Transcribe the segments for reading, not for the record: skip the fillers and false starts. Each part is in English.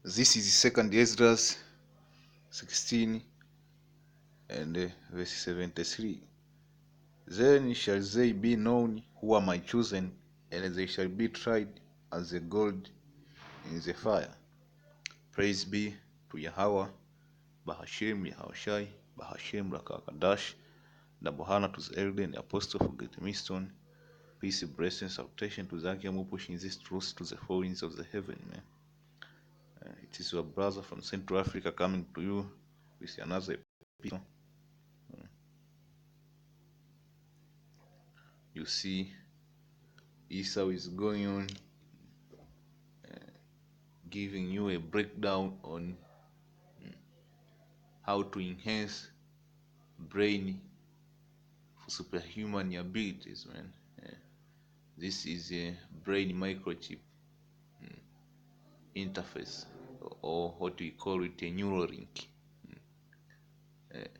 This is 2 Esdras 16 and verse 73. Then shall they be known who are my chosen, and they shall be tried as the gold in the fire. Praise be to Yahweh, Bahashem, Yahushai, Bahashem, Rakakadash, na Bohana to the elder and the apostle for Great Millstone. Peace, blessings, salvation to Zakiamu pushing this truth to the four winds of the heaven, man. It is your brother from Central Africa coming to you with another episode. You see, Esau is going on giving you a breakdown on how to enhance brain for superhuman abilities, man. This is a brain microchip interface, or what we call it, a neural link.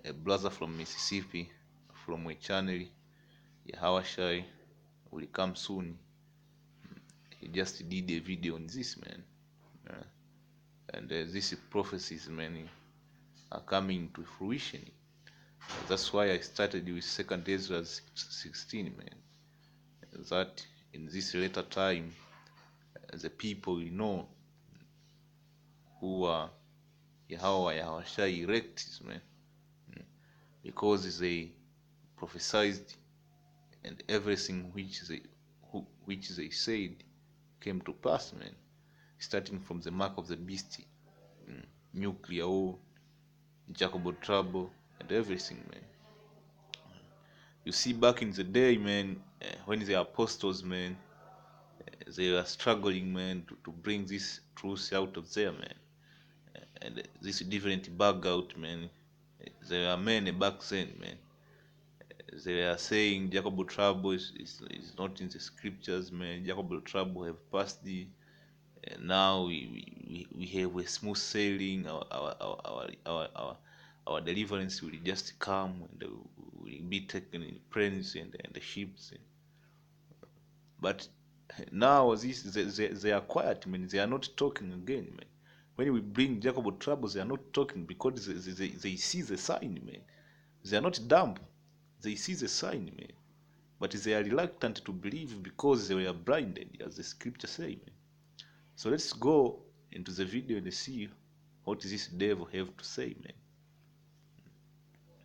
A brother from Mississippi, from a channel, Yahushai, will come soon. He just did a video on this, man. And these prophecies, man, are coming to fruition. That's why I started with 2 Ezra 16, man. That in this later time, the people will know who are Yahushai elected, man, because they prophesied, and everything which they said came to pass, man. Starting from the mark of the beast, nuclear war, Jacob trouble, and everything, man. You see, back in the day, man, when the apostles, man, they were struggling, man, to bring this truth out of there, man, and this different bug out, man. There are men back then, man. They are saying Jacob trouble is not in the scriptures, man. Jacob trouble have passed the. Now we have a smooth sailing. Our deliverance will just come, and will be taken in planes and the ships. But now they are quiet, man. They are not talking again, man. When we bring Jacob troubles, they are not talking because they see the sign, man. They are not dumb. They see the sign, man. But they are reluctant to believe because they were blinded, as the scripture say, man. So let's go into the video and see what this devil have to say, man.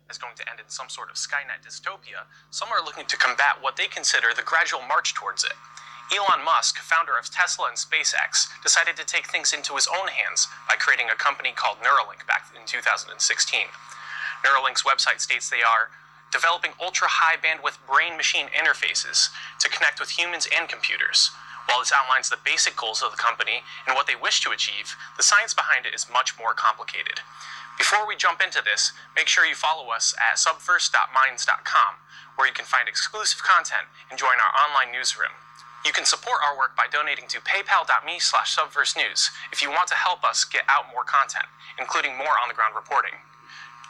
Is going to end in some sort of Skynet dystopia, some are looking to combat what they consider the gradual march towards it. Elon Musk, founder of Tesla and SpaceX, decided to take things into his own hands by creating a company called Neuralink back in 2016. Neuralink's website states they are developing ultra-high bandwidth brain-machine interfaces to connect with humans and computers. While this outlines the basic goals of the company and what they wish to achieve, the science behind it is much more complicated. Before we jump into this, make sure you follow us at subverse.minds.com, where you can find exclusive content and join our online newsroom. You can support our work by donating to paypal.me/subversenews if you want to help us get out more content, including more on-the-ground reporting.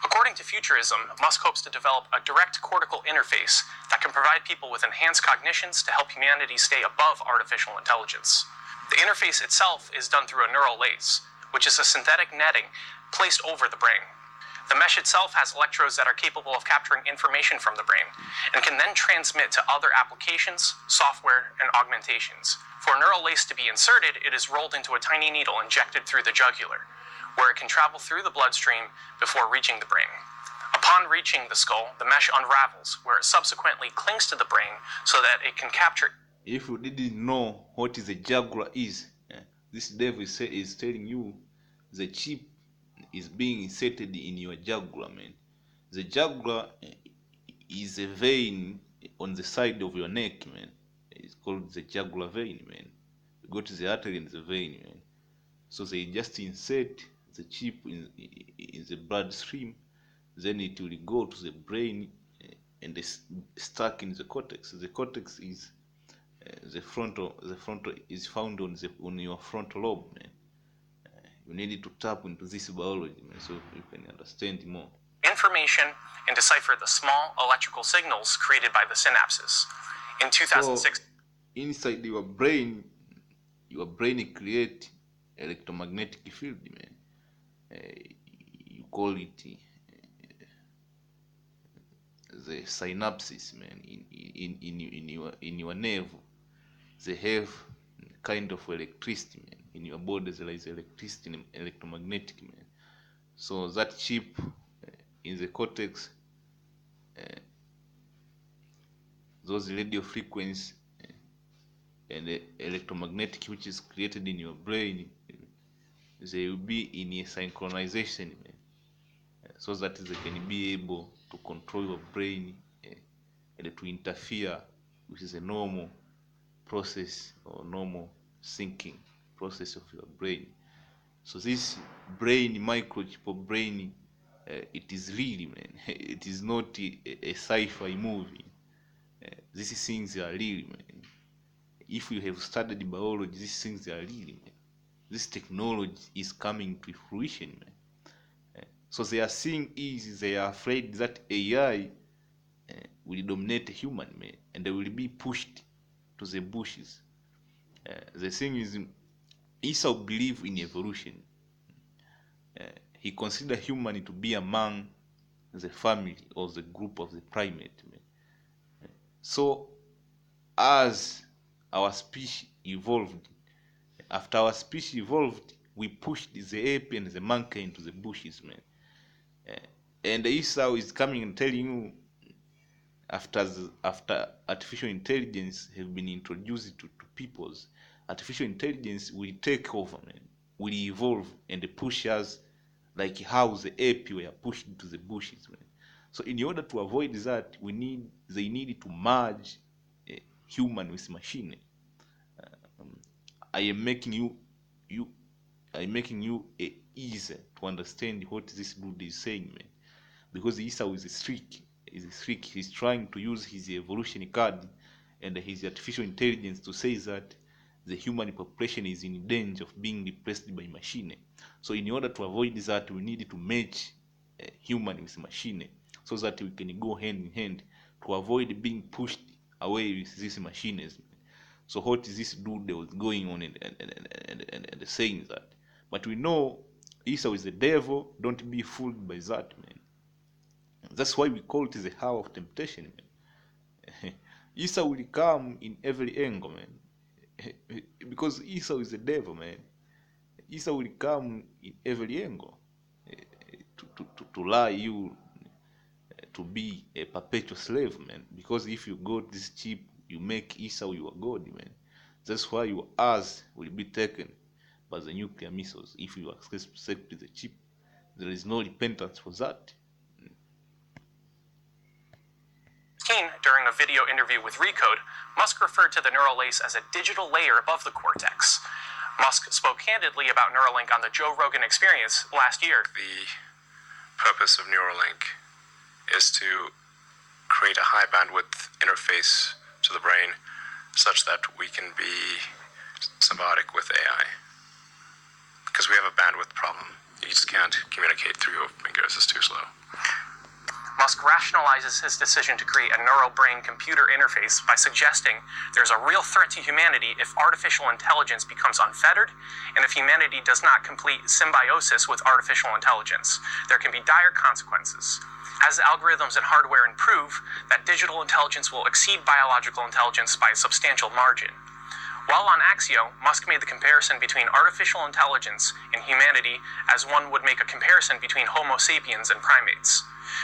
According to Futurism, Musk hopes to develop a direct cortical interface that can provide people with enhanced cognitions to help humanity stay above artificial intelligence. The interface itself is done through a neural lace, which is a synthetic netting placed over the brain. The mesh itself has electrodes that are capable of capturing information from the brain and can then transmit to other applications, software, and augmentations. For a neural lace to be inserted, it is rolled into a tiny needle injected through the jugular, where it can travel through the bloodstream before reaching the brain. Upon reaching the skull, the mesh unravels, where it subsequently clings to the brain so that it can capture. If you didn't know what the jugular is, this devil is telling you the chip is being inserted in your jugular, man. The jugular is a vein on the side of your neck, man. It's called the jugular vein, man. You go to the artery and the vein, man. So they just insert the chip in the bloodstream, then it will go to the brain and stuck in the cortex. The cortex is the frontal is found on your frontal lobe, man. You need to tap into this biology, man, so you can understand more. Information and decipher the small electrical signals created by the synapses. In 2006, so inside your brain create electromagnetic field, man. You call it the synapses, man, in your nerve. They have kind of electricity, man. In your body there is electricity, electromagnetic, man. So that chip in the cortex, those radio frequencies and the electromagnetic which is created in your brain, they will be in a synchronization, man. So that they can be able to control your brain and to interfere with the normal process or normal thinking process of your brain. So this brain, microchip of brain, it is really, man. It is not a sci-fi movie. These things are real, man. If you have studied biology, these things are real, man. This technology is coming to fruition, man. So their thing is they are afraid that AI will dominate human, man, and they will be pushed to the bushes. The thing is, Esau believe in evolution. He considered human to be among the family or the group of the primate, man. So as our species evolved, after our species evolved, we pushed the ape and the monkey into the bushes, man. And Esau is coming and telling you, after artificial intelligence have been introduced to peoples, artificial intelligence will take over, man, will evolve and push us like how the ape were pushed into the bushes, man. So in order to avoid that, they need to merge human with machine. I am making you easy to understand what this dude is saying, man. Because Esau is a trick. He's trying to use his evolution card and his artificial intelligence to say that the human population is in danger of being replaced by machine. So in order to avoid that, we need to match human with machine so that we can go hand in hand to avoid being pushed away with these machines. So what is this dude that was going on and saying that? But we know Esau is the devil. Don't be fooled by that, man. That's why we call it the hour of temptation, man. Esau will come in every angle, man. Because Esau is the devil, man. Esau will come in every angle to lie you to be a perpetual slave, man. Because if you got this chip, you make Esau your god, man. That's why your ass will be taken by the nuclear missiles if you accept the chip. There is no repentance for that. During a video interview with Recode, Musk referred to the neural lace as a digital layer above the cortex. Musk spoke candidly about Neuralink on the Joe Rogan Experience last year. The purpose of Neuralink is to create a high bandwidth interface to the brain such that we can be symbiotic with AI. Because we have a bandwidth problem. You just can't communicate through your fingers, it's too slow. Musk rationalizes his decision to create a neural brain computer interface by suggesting there's a real threat to humanity if artificial intelligence becomes unfettered, and if humanity does not complete symbiosis with artificial intelligence. There can be dire consequences. As the algorithms and hardware improve, that digital intelligence will exceed biological intelligence by a substantial margin. While on Axio, Musk made the comparison between artificial intelligence and humanity as one would make a comparison between Homo sapiens and primates.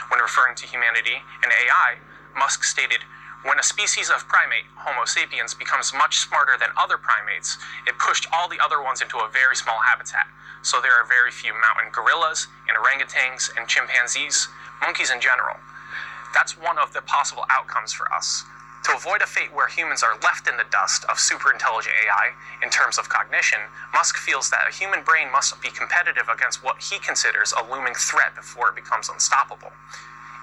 When referring to humanity and AI, Musk stated, "When a species of primate, Homo sapiens, becomes much smarter than other primates, it pushed all the other ones into a very small habitat. So there are very few mountain gorillas and orangutans and chimpanzees, monkeys in general. That's one of the possible outcomes for us. To avoid a fate where humans are left in the dust of superintelligent AI in terms of cognition, Musk feels that a human brain must be competitive against what he considers a looming threat before it becomes unstoppable."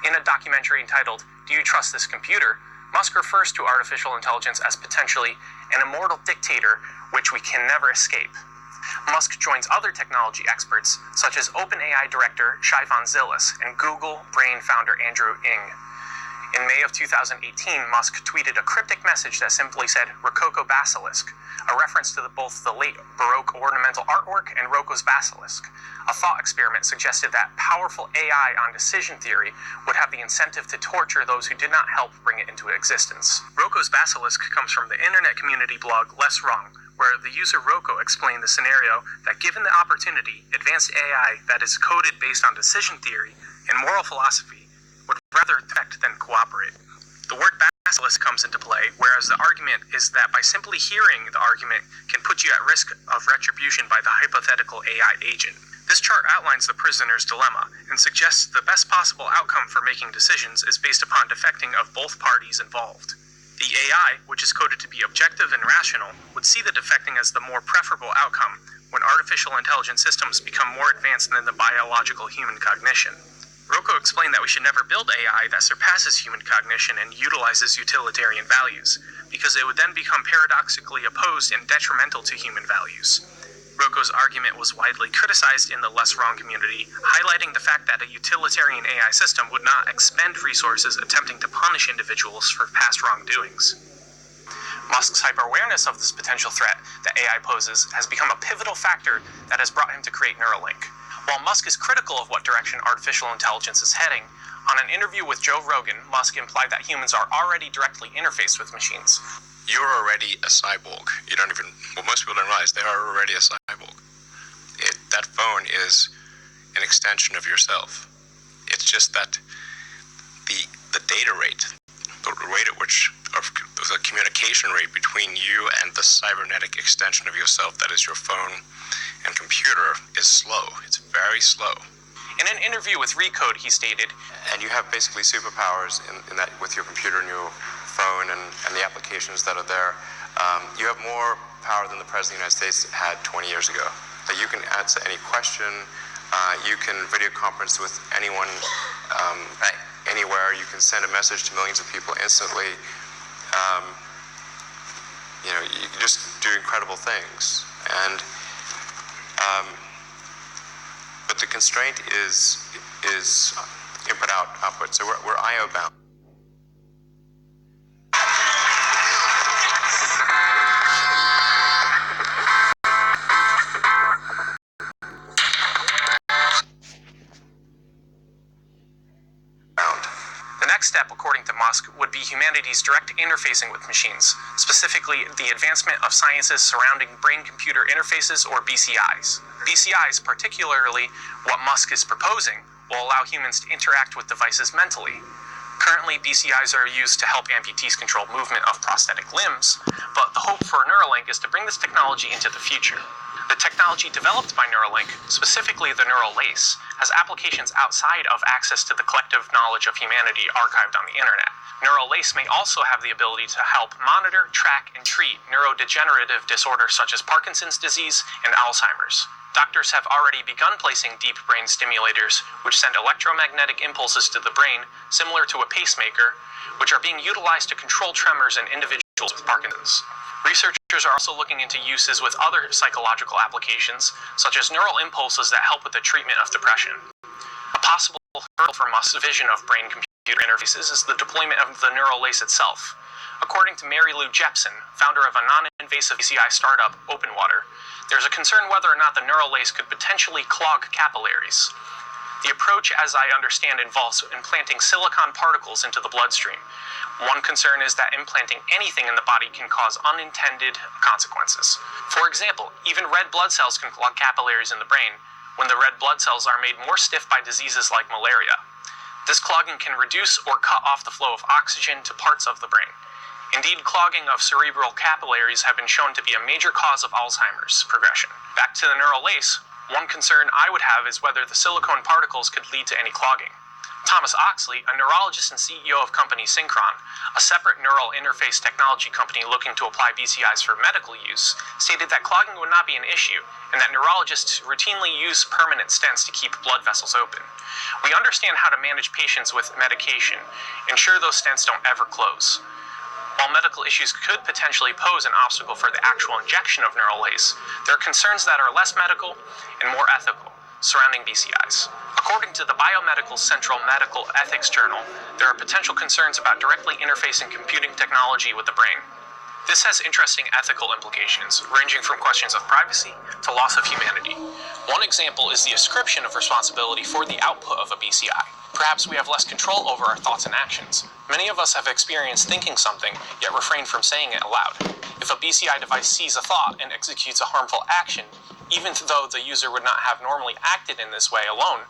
In a documentary entitled, "Do You Trust This Computer?", Musk refers to artificial intelligence as potentially an immortal dictator which we can never escape. Musk joins other technology experts, such as OpenAI director Shai von Zillis and Google Brain founder Andrew Ng. In May of 2018, Musk tweeted a cryptic message that simply said, "Rococo Basilisk," a reference to both the late Baroque ornamental artwork and Rocco's basilisk. A thought experiment suggested that powerful AI on decision theory would have the incentive to torture those who did not help bring it into existence. Rocco's basilisk comes from the internet community blog Less Wrong, where the user Rocco explained the scenario that given the opportunity, advanced AI that is coded based on decision theory and moral philosophy would rather detect than cooperate. The word basilisk comes into play, whereas the argument is that by simply hearing the argument can put you at risk of retribution by the hypothetical AI agent. This chart outlines the prisoner's dilemma and suggests the best possible outcome for making decisions is based upon defecting of both parties involved. The AI, which is coded to be objective and rational, would see the defecting as the more preferable outcome when artificial intelligence systems become more advanced than the biological human cognition. Rocco explained that we should never build AI that surpasses human cognition and utilizes utilitarian values, because it would then become paradoxically opposed and detrimental to human values. Rocco's argument was widely criticized in the Less Wrong community, highlighting the fact that a utilitarian AI system would not expend resources attempting to punish individuals for past wrongdoings. Musk's hyper-awareness of this potential threat that AI poses has become a pivotal factor that has brought him to create Neuralink. While Musk is critical of what direction artificial intelligence is heading, on an interview with Joe Rogan, Musk implied that humans are already directly interfaced with machines. You're already a cyborg. Most people don't realize they are already a cyborg. That phone is an extension of yourself. It's just that the data rate, the rate at which, the communication rate between you and the cybernetic extension of yourself that is your phone and computer is slow. It's very slow. In an interview with Recode, he stated, And you have basically superpowers in that with your computer and your phone and the applications that are there. You have more power than the President of the United States had 20 years ago. That you can answer any question, you can video conference with anyone, anywhere. You can send a message to millions of people instantly. You can just do incredible things. And but the constraint is input output. So we're I/O bound. The next step, according to Musk, would be humanity's direct interfacing with machines, specifically the advancement of sciences surrounding brain-computer interfaces, or BCIs. BCIs, particularly what Musk is proposing, will allow humans to interact with devices mentally. Currently, BCIs are used to help amputees control movement of prosthetic limbs, but the hope for Neuralink is to bring this technology into the future. The technology developed by Neuralink, specifically the neural lace, has applications outside of access to the collective knowledge of humanity archived on the internet. Neural lace may also have the ability to help monitor, track, and treat neurodegenerative disorders such as Parkinson's disease and Alzheimer's. Doctors have already begun placing deep brain stimulators, which send electromagnetic impulses to the brain, similar to a pacemaker, which are being utilized to control tremors in individuals with Parkinson's. Researchers are also looking into uses with other psychological applications, such as neural impulses that help with the treatment of depression. A possible hurdle for Musk's vision of brain-computer interfaces is the deployment of the neural lace itself. According to Mary Lou Jepson, founder of a non-invasive BCI startup, OpenWater, there's a concern whether or not the neural lace could potentially clog capillaries. The approach, as I understand, involves implanting silicon particles into the bloodstream. One concern is that implanting anything in the body can cause unintended consequences. For example, even red blood cells can clog capillaries in the brain when the red blood cells are made more stiff by diseases like malaria. This clogging can reduce or cut off the flow of oxygen to parts of the brain. Indeed, clogging of cerebral capillaries have been shown to be a major cause of Alzheimer's progression. Back to the neural lace, one concern I would have is whether the silicone particles could lead to any clogging. Thomas Oxley, a neurologist and CEO of company Synchron, a separate neural interface technology company looking to apply BCIs for medical use, stated that clogging would not be an issue and that neurologists routinely use permanent stents to keep blood vessels open. We understand how to manage patients with medication, ensure those stents don't ever close. While medical issues could potentially pose an obstacle for the actual injection of neural lace, there are concerns that are less medical and more ethical surrounding BCIs. According to the Biomedical Central Medical Ethics Journal, there are potential concerns about directly interfacing computing technology with the brain. This has interesting ethical implications, ranging from questions of privacy to loss of humanity. One example is the ascription of responsibility for the output of a BCI. Perhaps we have less control over our thoughts and actions. Many of us have experienced thinking something, yet refrain from saying it aloud. If a BCI device sees a thought and executes a harmful action, even though the user would not have normally acted in this way alone,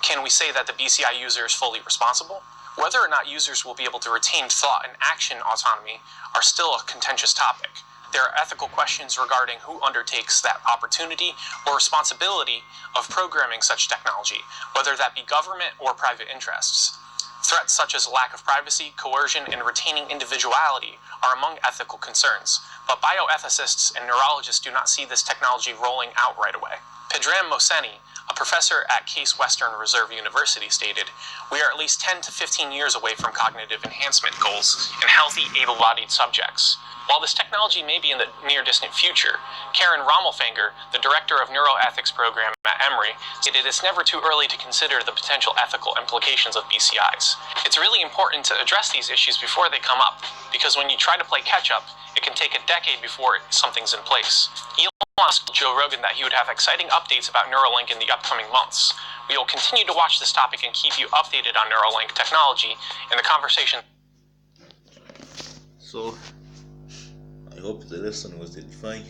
can we say that the BCI user is fully responsible? Whether or not users will be able to retain thought and action autonomy are still a contentious topic. There are ethical questions regarding who undertakes that opportunity or responsibility of programming such technology, whether that be government or private interests. Threats such as lack of privacy, coercion, and retaining individuality are among ethical concerns, but bioethicists and neurologists do not see this technology rolling out right away. Pedram Mohseni, a professor at Case Western Reserve University, stated, "We are at least 10 to 15 years away from cognitive enhancement goals in healthy, able-bodied subjects. While this technology may be in the near-distant future, Karen Rommelfanger, the director of neuroethics program at Emory, stated it's never too early to consider the potential ethical implications of BCIs. It's really important to address these issues before they come up, because when you try to play catch-up, it can take a decade before something's in place." Elon Musk told Joe Rogan that he would have exciting updates about Neuralink in the upcoming months. We will continue to watch this topic and keep you updated on Neuralink technology and the conversation. So, I hope the lesson was edifying.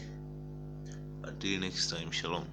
Until next time, shalom.